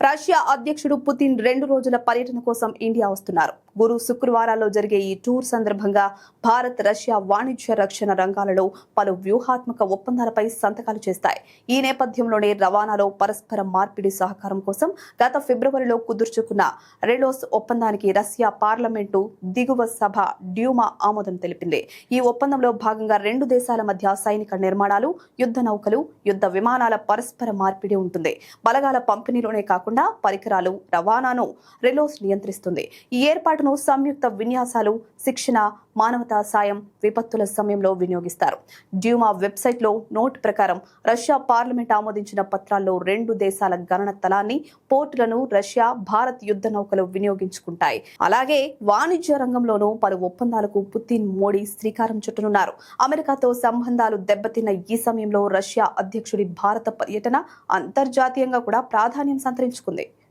Russia అధ్యక్షుడు Putin 2 రోజుల పర్యటన కోసం ఇండియా వస్తున్నారు. గురు శుక్రవారాల్లో జరిగే ఈ టూర్ సందర్భంగా భారత్ రష్యా వాణిజ్య రక్షణ రంగాలలో పలు వ్యూహాత్మక ఒప్పందాలపై సంతకాలు చేస్తాయి. ఈ నేపథ్యంలోనే రవాణాలో పరస్పర మార్పిడి సహకారం కోసం గత ఫిబ్రవరిలో కుదుర్చుకున్న రెలోస్ ఒప్పందానికి రష్యా పార్లమెంటు దిగువ సభ డ్యూమా ఆమోదం తెలిపింది. ఈ ఒప్పందంలో భాగంగా 2 దేశాల మధ్య సైనిక నిర్మాణాలు, యుద్ధ నౌకలు, యుద్ధ విమానాల పరస్పర మార్పిడి ఉంటుంది. బలగాల పంపిణీలోనే కాకుండా పరికరాలు రవాణాను రెలోస్ నియంత్రిస్తుంది. ఈ ఏర్పాటును సంయుక్త విన్యాసాలు, శిక్షణ, మానవతా సాయం, విపత్తుల సమయంలో వినియోగిస్తారు. డ్యూమా వెబ్సైట్లో నోట్ ప్రకారం రష్యా పార్లమెంట్ ఆమోదించిన పత్రాల్లో 2 దేశాల గణన తలాన్ని, పోర్టులను రష్యా, భారత్ యుద్ధ నౌకలు వినియోగించుకుంటాయి. అలాగే వాణిజ్య రంగంలోనూ పలు ఒప్పందాలకు పుతిన్, మోడీ శ్రీకారం చుట్టనున్నారు. అమెరికాతో సంబంధాలు దెబ్బతిన్న ఈ సమయంలో రష్యా అధ్యక్షుడి భారత పర్యటన అంతర్జాతీయంగా కూడా ప్రాధాన్యం సంతరించుకుంది.